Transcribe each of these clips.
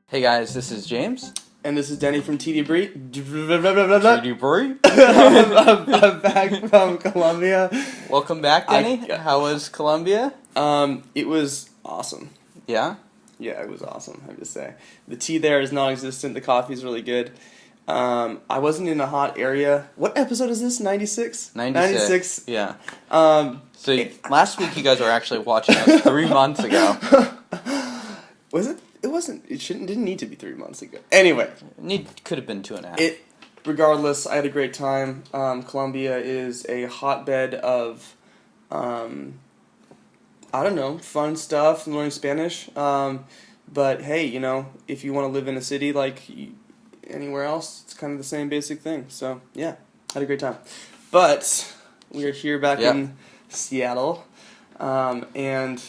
Hey guys, this is James. And this is Denny from TD Bree. TD Bree. I'm back from Colombia. Welcome back, Denny. How was Colombia? It was awesome. Yeah? Yeah, it was awesome, I have to say. The tea there is non-existent. The coffee is really good. I wasn't in a hot area. What episode is this? 96? 96. Yeah. Last week you guys were actually watching us 3 months ago. Was it? It wasn't. Didn't need to be 3 months ago. Anyway. Could have been 2.5. Regardless, I had a great time. Colombia is a hotbed of, I don't know, fun stuff, learning Spanish. But hey, you know, if you want to live in a city like anywhere else, it's kind of the same basic thing. So yeah, had a great time. But we are here back in Seattle, and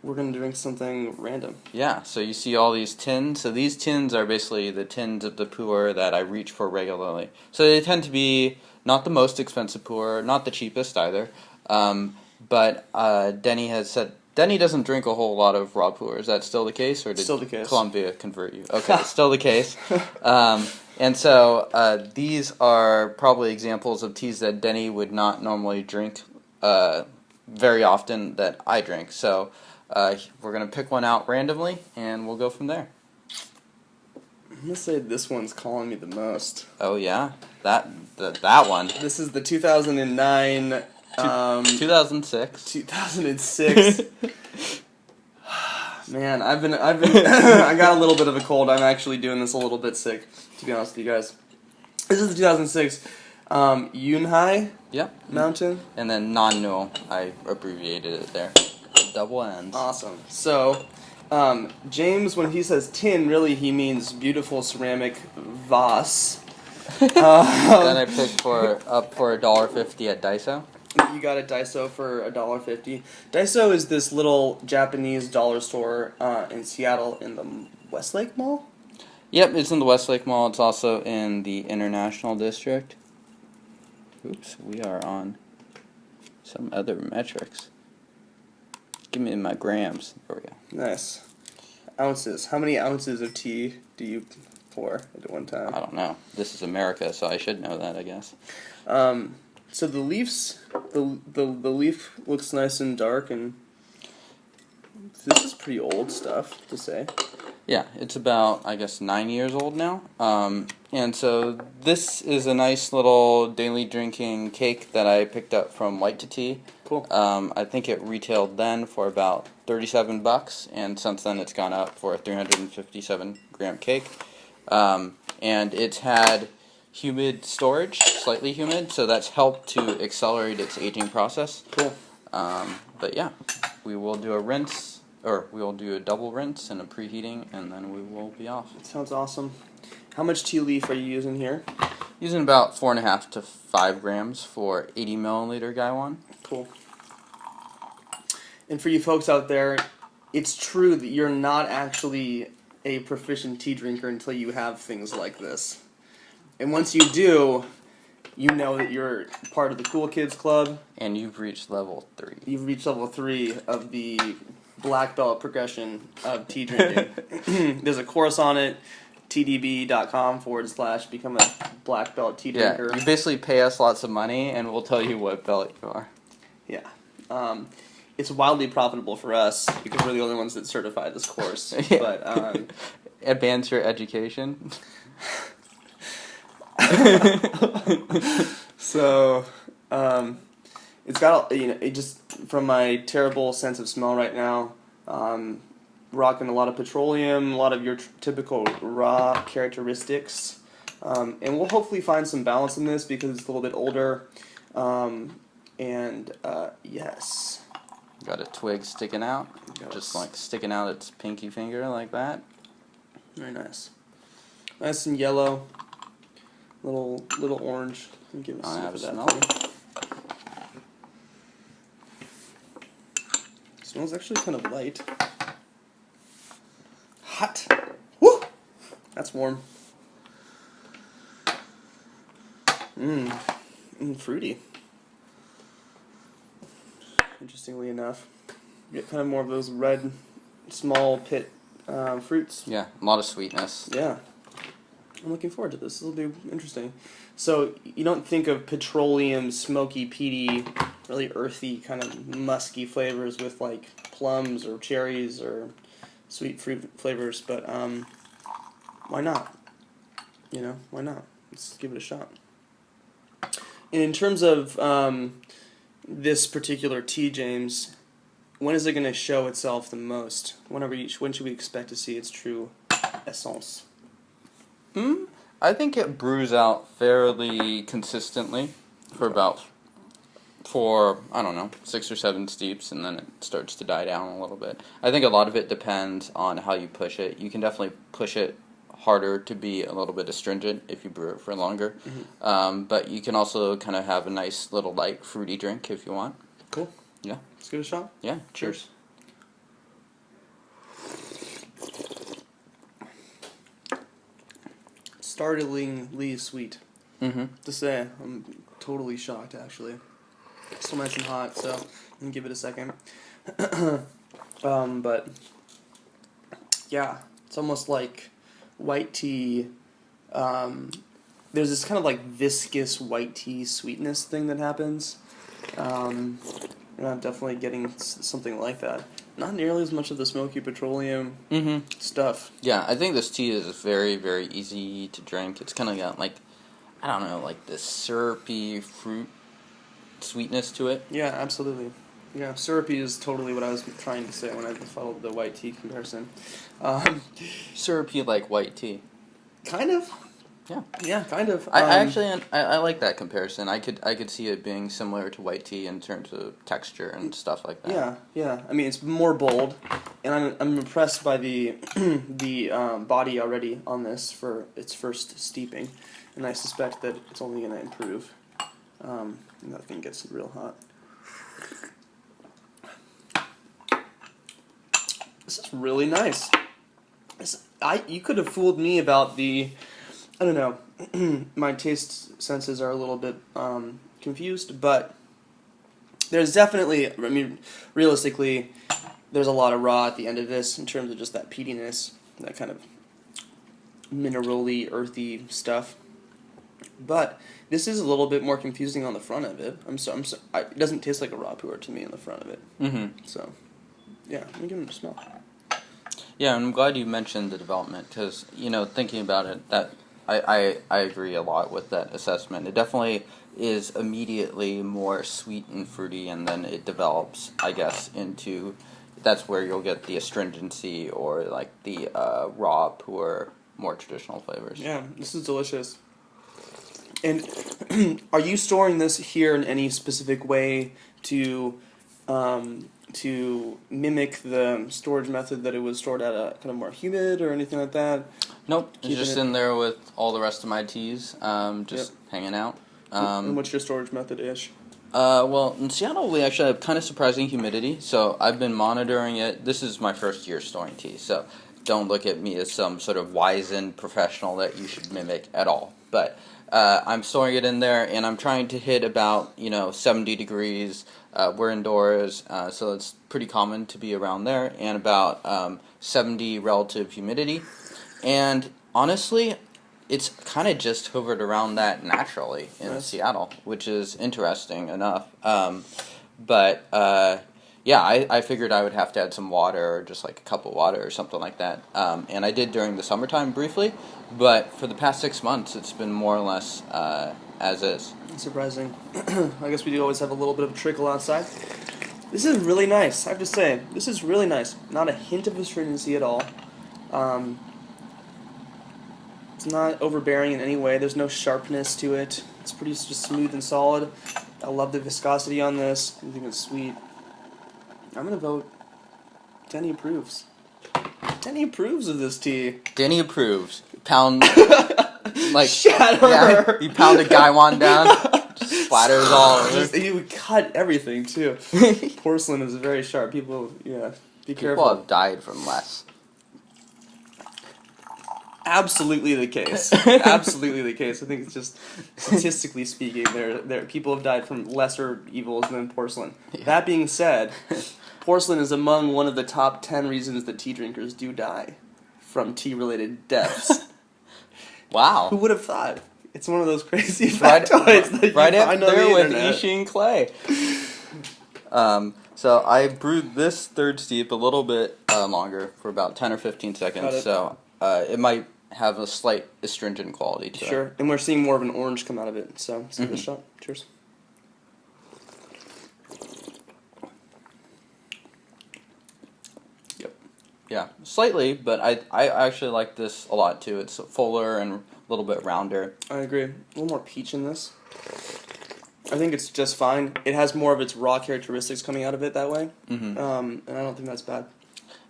we're going to be doing something random. Yeah, so you see all these tins. So these tins are basically the tins of the pu'erh that I reach for regularly. So they tend to be not the most expensive pu'erh, not the cheapest either. But Denny has said Denny doesn't drink a whole lot of raw pu'erh. Is that still the case, or did still the case. Colombia convert you? Okay, still the case. And so these are probably examples of teas that Denny would not normally drink very often that I drink. So we're going to pick one out randomly, and we'll go from there. I'm going to say this one's calling me the most. Oh, yeah? That one. This is the 2009... 2006. 2006. Man, I've been I got a little bit of a cold. I'm actually doing this a little bit sick, to be honest with you guys. This is the 2006 Yunhai Mountain. And then Nannuo. I abbreviated it there. Double N's. Awesome. So, James, when he says tin, really he means beautiful ceramic vase. Then I picked up for $1.50 at Daiso. You got a Daiso for $1.50. Daiso is this little Japanese dollar store in Seattle in the Westlake Mall? Yep, it's in the Westlake Mall. It's also in the International District. Oops, we are on some other metrics. Give me my grams. There we go. Nice. Ounces. How many ounces of tea do you pour at one time? I don't know. This is America, so I should know that, I guess. So the leaves, the leaf looks nice and dark, and this is pretty old stuff to say. Yeah, it's about, I guess, 9 years old now. And so this is a nice little daily drinking cake that I picked up from White2Tea's. Cool. I think it retailed then for about $37, and since then it's gone up for a 357-gram cake. And it's had humid storage, slightly humid, so that's helped to accelerate its aging process. Cool. But yeah, we will do a rinse, or we will do a double rinse and a preheating, and then we will be off. Sounds awesome. How much tea leaf are you using here? Using about 4.5 to 5 grams for 80 milliliter gaiwan. Cool. And for you folks out there, it's true that you're not actually a proficient tea drinker until you have things like this. And once you do, you know that you're part of the cool kids club. And you've reached level 3. You've reached level 3 of the black belt progression of tea drinking. There's a course on it, tdb.com/become a black belt tea drinker. Yeah, you basically pay us lots of money, and we'll tell you what belt you are. Yeah. It's wildly profitable for us because we're the only ones that certify this course. Yeah. But advance your education. So, it's got, it just, from my terrible sense of smell right now, rocking a lot of petroleum, a lot of your typical raw characteristics, and we'll hopefully find some balance in this because it's a little bit older, yes. Got a twig sticking out, just like sticking out its pinky finger like that. Very nice. Nice and yellow. Little orange. Give us have a smell. Smells actually kind of light. Hot. Woo! That's warm. Fruity. Interestingly enough, you get kind of more of those red small pit fruits. Yeah, a lot of sweetness. Yeah. I'm looking forward to this. This will be interesting. So you don't think of petroleum, smoky, peaty, really earthy, kind of musky flavors with like plums or cherries or sweet fruit flavors, but why not? You know, why not? Let's give it a shot. And in terms of this particular tea, James, when is it going to show itself the most? When should we expect to see its true essence? I think it brews out fairly consistently for about I don't know, 6 or 7 steeps, and then it starts to die down a little bit. I think a lot of it depends on how you push it. You can definitely push it harder to be a little bit astringent if you brew it for longer. But you can also kind of have a nice little light fruity drink if you want. Cool. Yeah. Let's give it a shot. Yeah. Cheers. Startlingly sweet. Mm-hmm. To say, I'm totally shocked actually. Still nice and hot, so I can give it a second. But yeah, it's almost like white tea. There's this kind of like viscous white tea sweetness thing that happens. And I'm definitely getting something like that. Not nearly as much of the smoky petroleum stuff. Yeah, I think this tea is very, very easy to drink. It's kind of got like, I don't know, like this syrupy fruit sweetness to it. Yeah, absolutely. Yeah, syrupy is totally what I was trying to say when I followed the white tea comparison. Syrupy like white tea. Kind of. Yeah. Yeah, kind of. I like that comparison. I could see it being similar to white tea in terms of texture and stuff like that. Yeah. I mean, it's more bold, and I'm impressed by the body already on this for its first steeping, and I suspect that it's only going to improve. And that thing gets real hot. This is really nice. You could have fooled me about the. I don't know. My taste senses are a little bit confused, but there's definitely, I mean, realistically, there's a lot of raw at the end of this in terms of just that peatiness, that kind of mineral-y, earthy stuff. But this is a little bit more confusing on the front of it. It doesn't taste like a raw pu'erh to me on the front of it. Mm-hmm. So, yeah, let me give it a smell. Yeah, and I'm glad you mentioned the development because, thinking about it, that I agree a lot with that assessment. It definitely is immediately more sweet and fruity, and then it develops, I guess, into that's where you'll get the astringency or like the raw pu'erh, more traditional flavors. Yeah, this is delicious. And are you storing this here in any specific way to mimic the storage method that it was stored at, a kind of more humid or anything like that? Nope, it's just in there with all the rest of my teas, hanging out. And what's your storage method-ish? Well, in Seattle we actually have kind of surprising humidity, so I've been monitoring it. This is my first year storing tea, so don't look at me as some sort of wizened professional that you should mimic at all. But I'm storing it in there, and I'm trying to hit about 70 degrees. We're indoors, so it's pretty common to be around there, and about 70 relative humidity. And honestly, it's kind of just hovered around that naturally in Seattle, which is interesting enough. But I figured I would have to add some water, or just like a cup of water or something like that. And I did during the summertime briefly, but for the past 6 months, it's been more or less as is. Surprising. I guess we do always have a little bit of a trickle outside. This is really nice, I have to say. This is really nice. Not a hint of astringency at all. It's not overbearing in any way. There's no sharpness to it. It's pretty just smooth and solid. I love the viscosity on this. I think it's sweet. I'm going to vote Denny approves. Denny approves of this tea. Denny approves. Pound, like, shatter. Yeah, you pound a gaiwan down, just splatters all over. You would cut everything, too. Porcelain is very sharp. People, be careful. People have died from less. absolutely the case. Absolutely the case. I think it's just statistically speaking, there people have died from lesser evils than porcelain. Yeah. That being said, porcelain is among one of the top 10 reasons that tea drinkers do die from tea-related deaths. Wow. Who would have thought? It's one of those crazy factoids that you right find up there on the with internet. Yixing clay. So I brewed this third steep a little bit longer for about 10 or 15 seconds. So it might have a slight astringent quality to it. Sure, and we're seeing more of an orange come out of it. So let's give it a shot. Cheers. Yep. Yeah, slightly, but I actually like this a lot too. It's fuller and a little bit rounder. I agree. A little more peach in this. I think it's just fine. It has more of its raw characteristics coming out of it that way, and I don't think that's bad.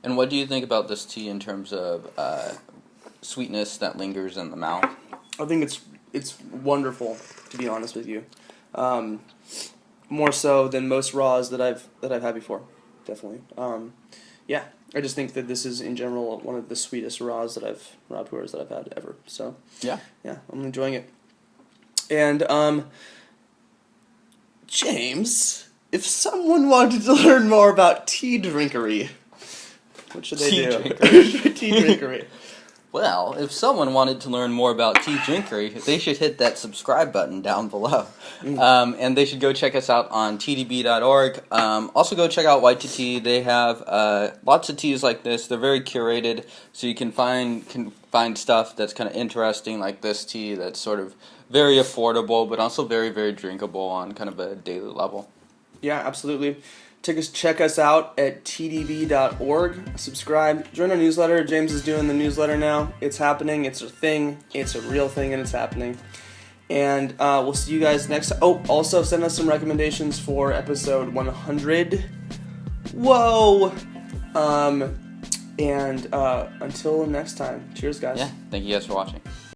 And what do you think about this tea in terms of sweetness that lingers in the mouth? I think it's wonderful, to be honest with you. More so than most raws that I've had before, definitely. Yeah, I just think that this is in general one of the sweetest raw pu'erhs that I've had ever. So yeah, I'm enjoying it. And James, if someone wanted to learn more about tea drinkery, what should they do? Tea drinkery. Well, if someone wanted to learn more about tea drinkery, they should hit that subscribe button down below. And they should go check us out on tdb.org. Also go check out White2Te. They have lots of teas like this. They're very curated, so you can find stuff that's kind of interesting, like this tea that's sort of very affordable, but also very, very drinkable on kind of a daily level. Yeah, absolutely. Check us out at tdb.org. Subscribe. Join our newsletter. James is doing the newsletter now. It's happening. It's a thing. It's a real thing, and it's happening. And we'll see you guys next time. Oh, also send us some recommendations for episode 100. Whoa! And until next time, cheers, guys. Yeah, thank you guys for watching.